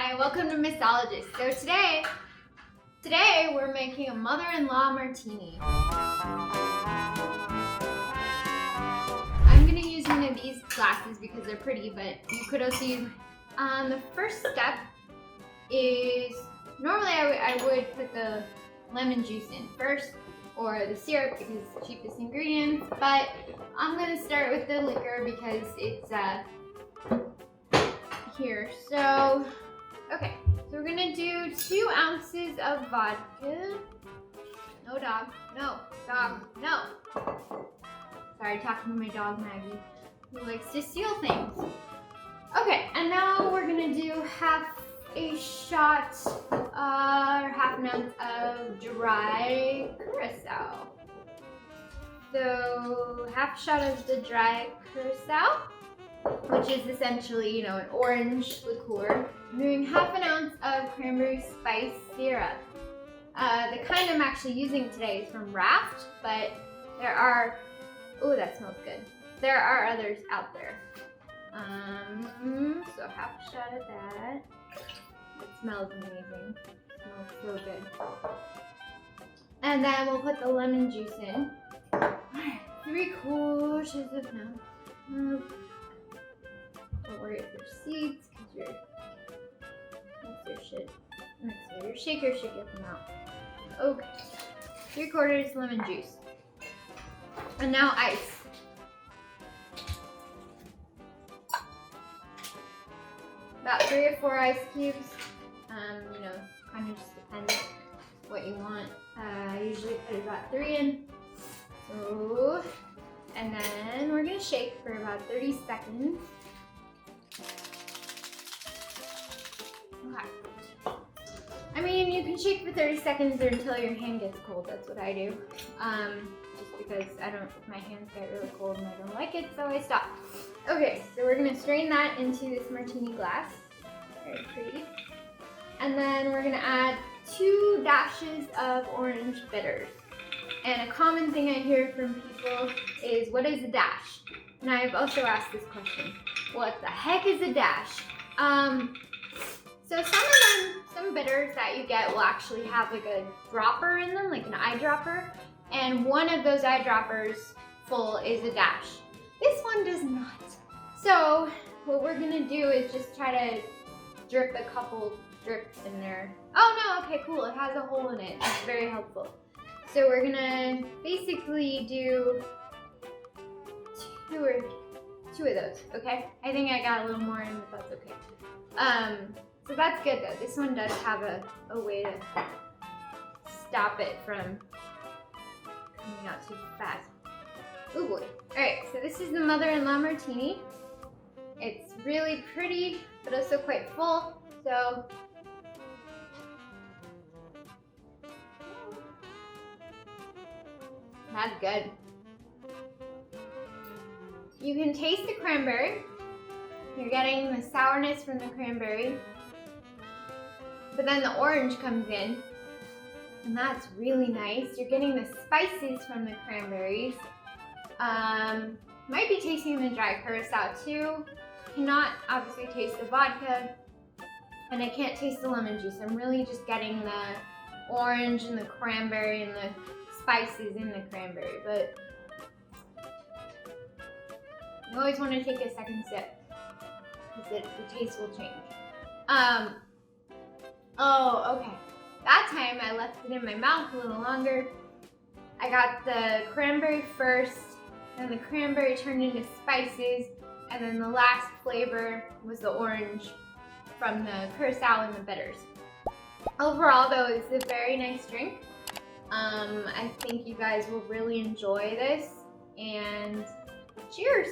Hi, welcome to Missologist. So today we're making a Mother-in-Law Martini. I'm gonna use one of these glasses because they're pretty, but you could also use. The first step is normally I would put the lemon juice in first, or the syrup because it's the cheapest ingredients. But I'm gonna start with the liquor because it's here. So. Okay, so we're gonna do 2 ounces of vodka. No dog, no, dog, no. Sorry, talking to my dog Maggie, who likes to steal things. Okay, and now we're gonna do half a shot, or half an ounce of dry curacao. So half a shot of the dry curacao, which is essentially, an orange liqueur. I'm doing half an ounce of cranberry spice syrup. The kind I'm actually using today is from Raft, but there are, oh, that smells good. There are others out there. So half a shot of that. It smells amazing. It smells so good. And then we'll put the lemon juice in. Alright, 3/4 of milk. Don't worry if there's seeds, because your shaker should get them out. Okay, 3/4 lemon juice. And now ice. About 3 or 4 ice cubes. Kind of just depends what you want. I usually put about 3 in. So, and then we're gonna shake for about 30 seconds. Okay. I mean, you can shake for 30 seconds or until your hand gets cold. That's what I do. Just because my hands get really cold and I don't like it, so I stop. Okay, so we're gonna strain that into this martini glass. Very pretty. And then we're gonna add 2 dashes of orange bitters. And a common thing I hear from people is, what is a dash? And I've also asked this question. What the heck is a dash? So some bitters that you get will actually have like a dropper in them, like an eyedropper, and one of those eyedroppers full is a dash. This one does not. So what we're gonna do is just try to drip a couple drips in there. Oh no, okay, cool, it has a hole in it. It's very helpful. So we're gonna basically do two of those, okay? I think I got a little more in, but that's okay. So that's good though. This one does have a way to stop it from coming out too fast. Oh boy. Alright, so this is the Mother-in-Law Martini. It's really pretty, but also quite full, so that's good. You can taste the cranberry. You're getting the sourness from the cranberry. But then the orange comes in, and that's really nice. You're getting the spices from the cranberries. Might be tasting the dry curacao too. Cannot obviously taste the vodka, and I can't taste the lemon juice. I'm really just getting the orange and the cranberry and the spices in the cranberry, but you always want to take a second sip because the taste will change. Oh, okay. That time I left it in my mouth a little longer. I got the cranberry first, then the cranberry turned into spices, and then the last flavor was the orange from the curacao and the bitters. Overall though, it's a very nice drink. I think you guys will really enjoy this, and cheers!